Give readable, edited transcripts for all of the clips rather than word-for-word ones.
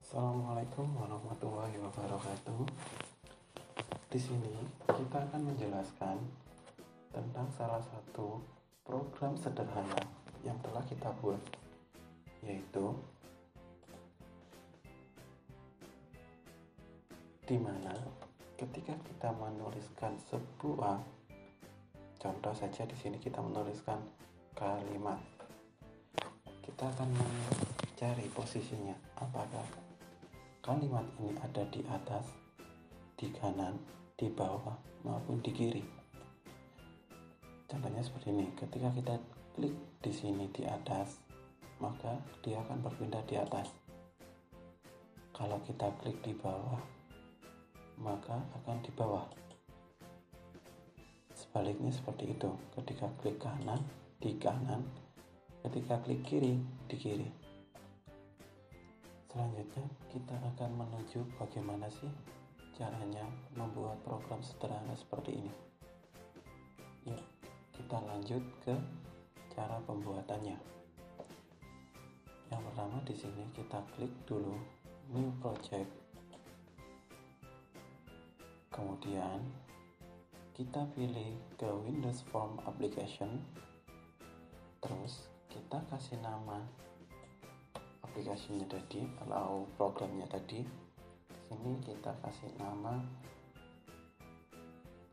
Assalamualaikum warahmatullahi wabarakatuh. Di sini kita akan menjelaskan tentang salah satu program sederhana yang telah kita buat, yaitu di mana ketika kita menuliskan sebuah contoh saja, di sini kita menuliskan kalimat. Kita akan mencari posisinya, apakah kalimat ini ada di atas, di kanan, di bawah, maupun di kiri. Contohnya seperti ini, ketika kita klik di sini di atas, maka dia akan berpindah di atas. Kalau kita klik di bawah, maka akan di bawah. Sebaliknya seperti itu, ketika klik kanan, di kanan, ketika klik kiri, di kiri. Selanjutnya kita akan menuju bagaimana sih caranya membuat program sederhana seperti ini. Yuk, kita lanjut ke cara pembuatannya. Yang pertama di sini kita klik dulu New Project. Kemudian kita pilih ke Windows Form Application. Terus kita kasih nama aplikasinya tadi atau programnya tadi. Di sini kita kasih nama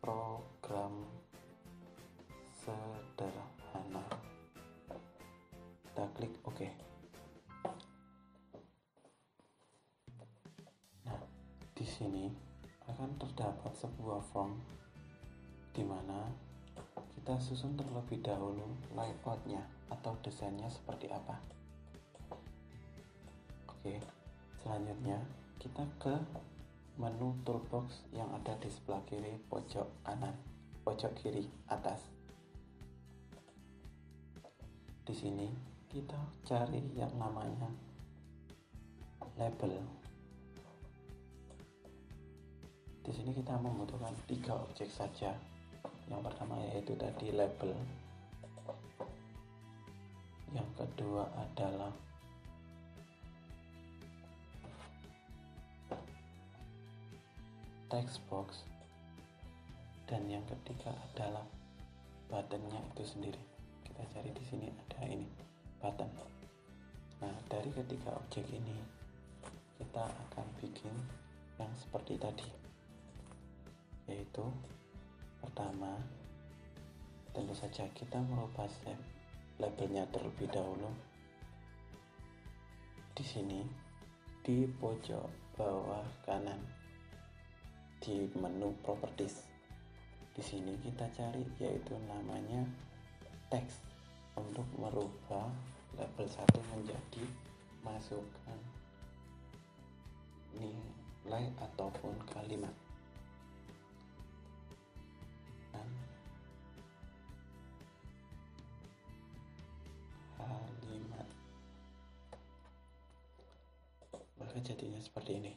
program sederhana. Kita klik OK. Nah, di sini akan terdapat sebuah form di mana kita susun terlebih dahulu layoutnya atau desainnya seperti apa. Oke, selanjutnya kita ke menu toolbox yang ada di sebelah kiri pojok kanan, pojok kiri atas. Di sini kita cari yang namanya label. Di sini kita membutuhkan 3 objek saja. Yang pertama yaitu tadi label. Yang kedua adalah text box, dan yang ketiga adalah buttonnya itu sendiri. Kita cari di sini ada ini button. Nah, dari ketiga objek ini kita akan bikin yang seperti tadi, yaitu pertama tentu saja kita merubah labelnya terlebih dahulu. Di sini di pojok bawah kanan di menu properties, di sini kita cari yaitu namanya text untuk merubah label 1 menjadi masukkan nilai ataupun kalimat. Dan kalimat, maka jadinya seperti ini.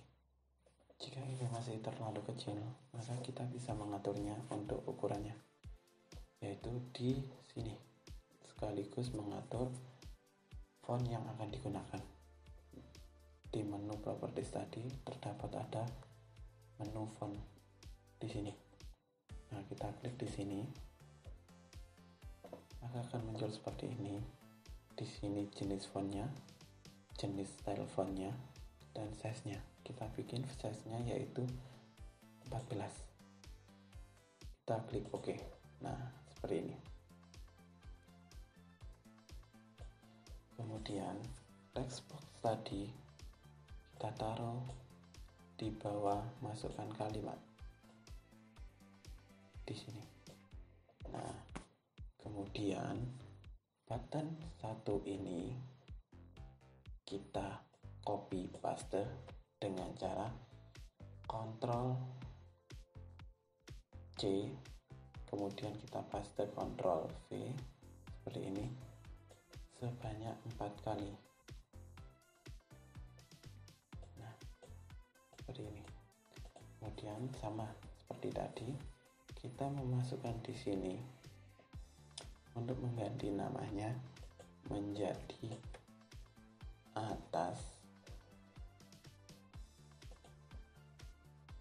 Jika ini masih terlalu kecil, maka kita bisa mengaturnya untuk ukurannya, yaitu di sini, sekaligus mengatur font yang akan digunakan. Di menu properties tadi terdapat ada menu font di sini. Nah, kita klik di sini, maka akan muncul seperti ini. Di sini jenis fontnya, jenis style fontnya, dan size-nya. Kita bikin size-nya yaitu 14. Kita klik OK. Nah, seperti ini. Kemudian text box tadi kita taruh di bawah masukkan kalimat di sini. Nah, kemudian button 1 ini kita copy paste dengan cara Ctrl C, kemudian kita paste Ctrl V seperti ini sebanyak 4 kali. Nah, seperti ini. Kemudian sama seperti tadi, kita memasukkan di sini untuk mengganti namanya menjadi atas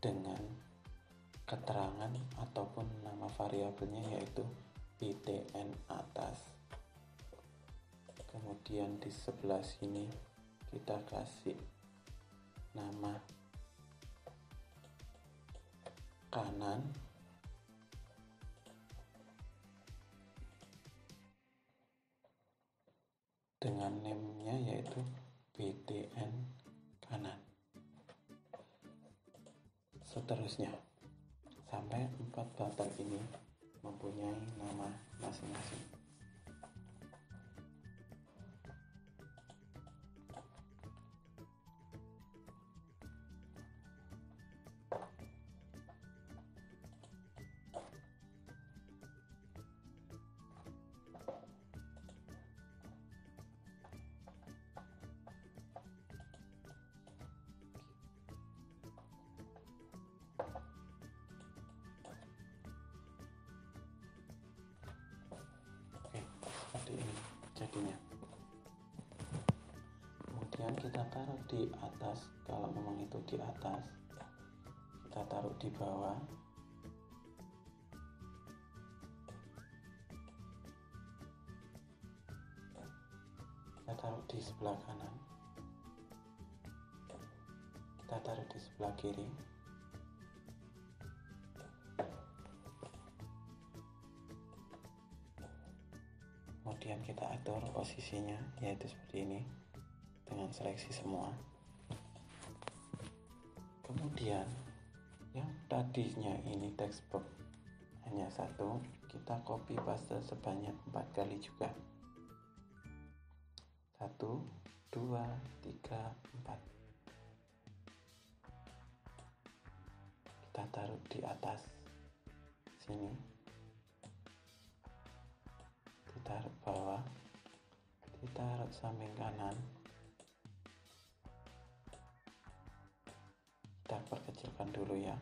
dengan keterangan ataupun nama variabelnya yaitu btn atas. Kemudian di sebelah sini kita kasih nama kanan dengan name-nya yaitu btn kanan. Seterusnya sampai 4 button ini mempunyai nama masing-masing. Seperti ini jadinya. Kemudian kita taruh di atas, kalau memang itu di atas, kita taruh di bawah, kita taruh di sebelah kanan, kita taruh di sebelah kiri, kemudian kita atur posisinya yaitu seperti ini dengan seleksi semua. Kemudian yang tadinya ini text box hanya satu, kita copy paste sebanyak 4 kali juga. 1, 2, 3, 4. Kita taruh di atas sini, ditaruh bawah, ditaruh samping kanan, kita perkecilkan dulu ya.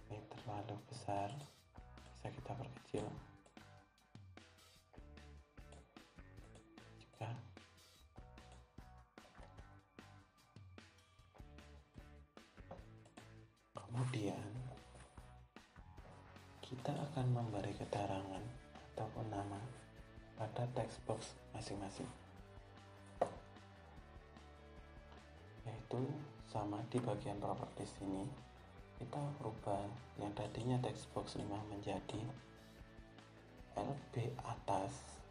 Ini terlalu besar, bisa kita perkecil juga. Kemudian kita akan memberi keterangan ataupun nama pada text box masing-masing, yaitu sama di bagian properties ini. Kita rubah yang tadinya text box 5 menjadi LB atas,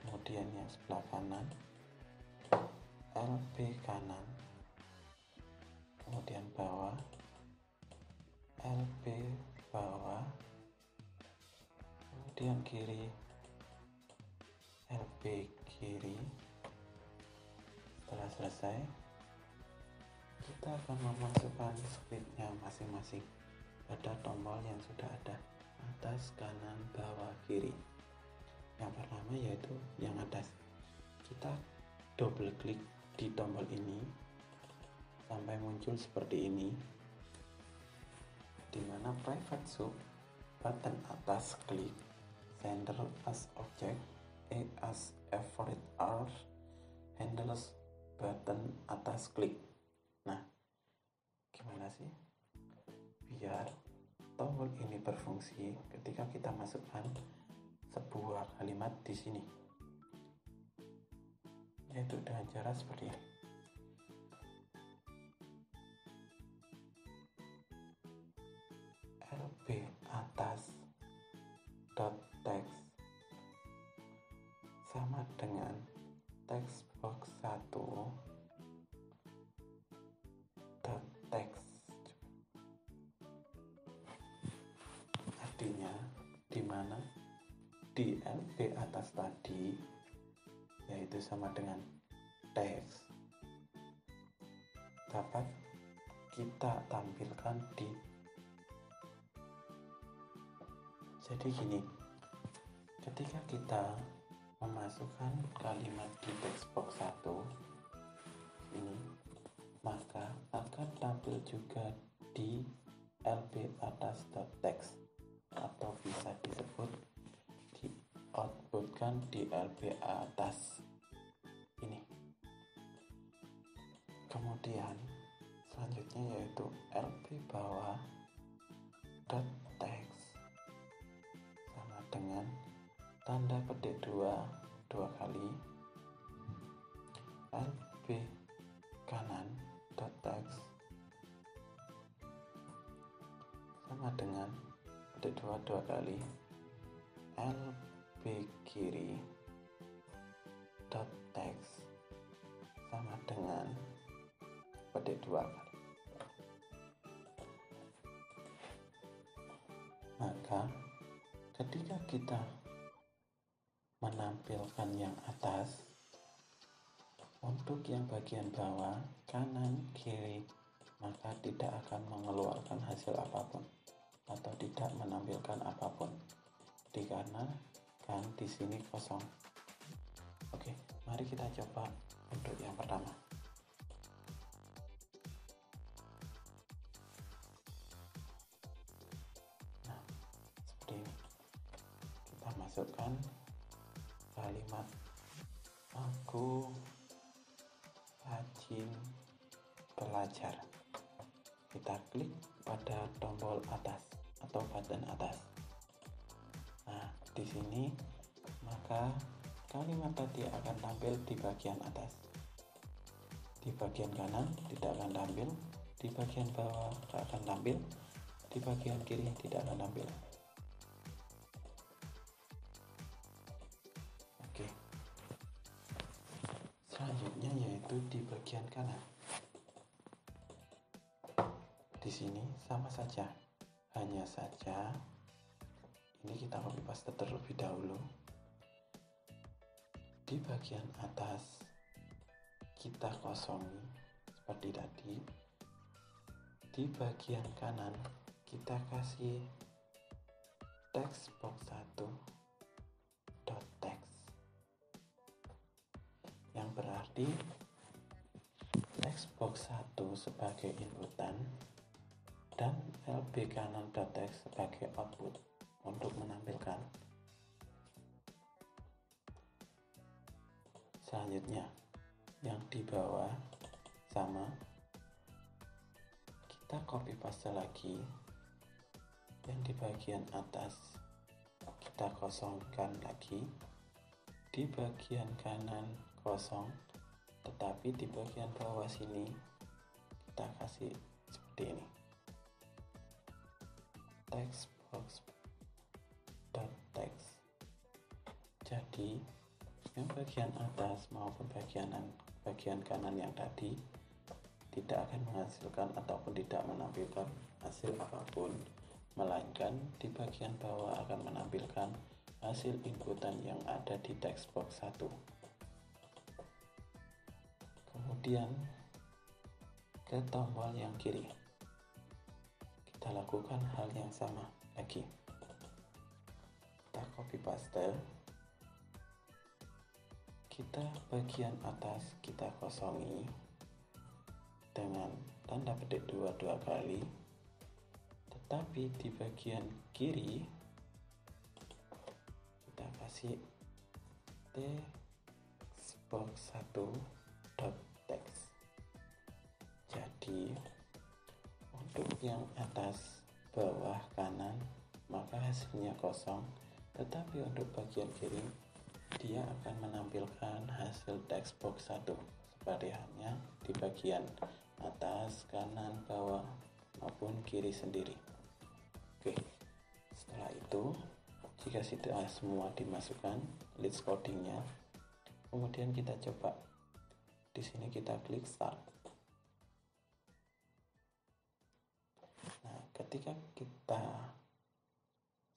kemudian yang sebelah kanan LB kanan, kemudian bawah LB bawah, kemudian kiri LB kiri. Setelah selesai, kita akan memasukkan scriptnya masing-masing pada tombol yang sudah ada, atas, kanan, bawah, kiri. Yang pertama yaitu yang atas, kita double klik di tombol ini sampai muncul seperti ini, dimana private sub button atas klik, sender as object, A as favorite R, handles button atas klik. Nah, gimana sih biar tombol ini berfungsi ketika kita masukkan sebuah kalimat di sini, yaitu dengan cara seperti ini. LB atas dot text sama dengan text box 1 dot text. Artinya dimana di LB atas tadi yaitu sama dengan text dapat kita tampilkan di, jadi gini, ketika kita memasukkan kalimat di text box 1 ini, maka akan tampil juga di lb atas.text atau bisa disebut di outputkan di lb atas ini. Kemudian selanjutnya yaitu lb bawah dot text sama dengan tanda petik dua kali lb kanan dot text sama dengan petik dua kali lb kiri dot text sama dengan petik dua kali. Maka ketika kita menampilkan yang atas, untuk yang bagian bawah, kanan, kiri, maka tidak akan mengeluarkan hasil apapun atau tidak menampilkan apapun, dikarenakan di sini kosong. Oke, mari kita coba untuk yang pertama. Nah, seperti ini. Kita masukkan kalimat aku rajin belajar. Kita klik pada tombol atas atau button atas. Nah, di sini maka kalimat tadi akan tampil di bagian atas. Di bagian kanan tidak akan tampil, di bagian bawah tidak akan tampil, di bagian kiri tidak akan tampil. Oke. Selanjutnya yaitu di bagian kanan. Di sini sama saja, hanya saja ini kita copy paste terlebih dahulu. Di bagian atas kita kosongi seperti tadi. Di bagian kanan kita kasih text box 1 dot text, yang berarti text box 1 sebagai inputan dan lb kanan dot text sebagai output untuk menampilkan. Selanjutnya yang di bawah sama, kita copy paste lagi. Yang di bagian atas kita kosongkan lagi, di bagian kanan kosong, tetapi di bagian bawah sini kita kasih seperti ini, text box dot text. Jadi yang bagian atas maupun bagian kanan yang tadi tidak akan menghasilkan ataupun tidak menampilkan hasil apapun, melainkan di bagian bawah akan menampilkan hasil inputan yang ada di text box 1. Kemudian ke tombol yang kiri kita lakukan hal yang sama lagi. Kita copy paste, kita bagian atas kita kosongi dengan tanda petik dua kali, tetapi di bagian kiri kita kasih text box 1 dot text. Jadi untuk yang atas, bawah, kanan maka hasilnya kosong, tetapi untuk bagian kiri dia akan menampilkan hasil text box 1 seperti halnya di bagian atas, kanan, bawah maupun kiri sendiri. Oke. Setelah itu, jika sudah semua dimasukkan list codingnya, kemudian kita coba. Di sini kita klik start. Nah, ketika kita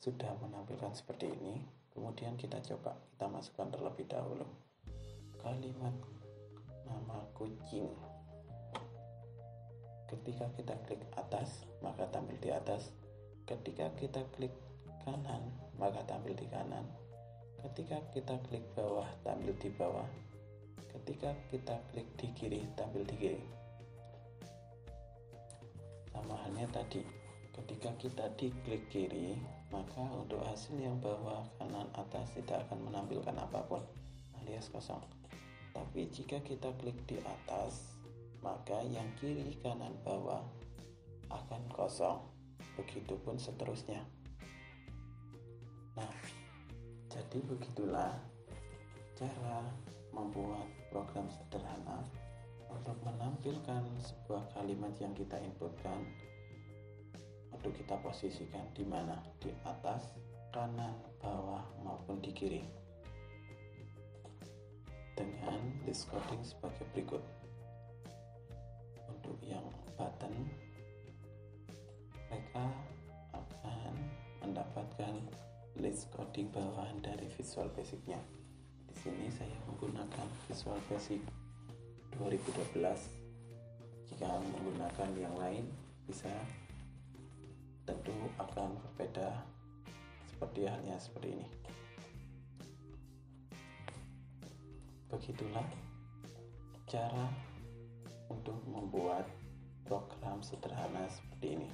sudah menampilkan seperti ini, kemudian kita coba, kita masukkan terlebih dahulu kalimat nama kucing. Ketika kita klik atas, maka tampil di atas. Ketika kita klik kanan, maka tampil di kanan. Ketika kita klik bawah, tampil di bawah. Ketika kita klik di kiri, tampil di kiri. Sama halnya tadi, ketika kita diklik kiri, maka untuk hasil yang bawah, kanan, atas tidak akan menampilkan apapun, alias kosong. Tapi jika kita klik di atas, maka yang kiri, kanan, bawah akan kosong. Begitupun seterusnya. Nah, jadi begitulah cara membuat program sederhana untuk menampilkan sebuah kalimat yang kita inputkan untuk kita posisikan di mana, di atas, kanan, bawah maupun di kiri, dengan list coding sebagai berikut. Untuk yang button, mereka akan mendapatkan list coding bawahan dari Visual Basic-nya. Di sini saya menggunakan Visual Basic 2012. Jika menggunakan yang lain bisa, tentu akan berbeda seperti halnya seperti ini. Begitulah cara untuk membuat program sederhana seperti ini.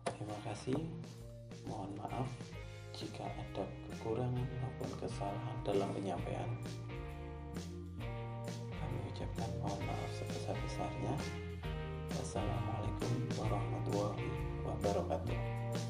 Terima kasih. Mohon maaf jika ada kekurangan maupun kesalahan dalam penyampaian. Kami ucapkan mohon maaf sebesar-besarnya. Wassalamualaikum warahmatullahi wabarakatuh.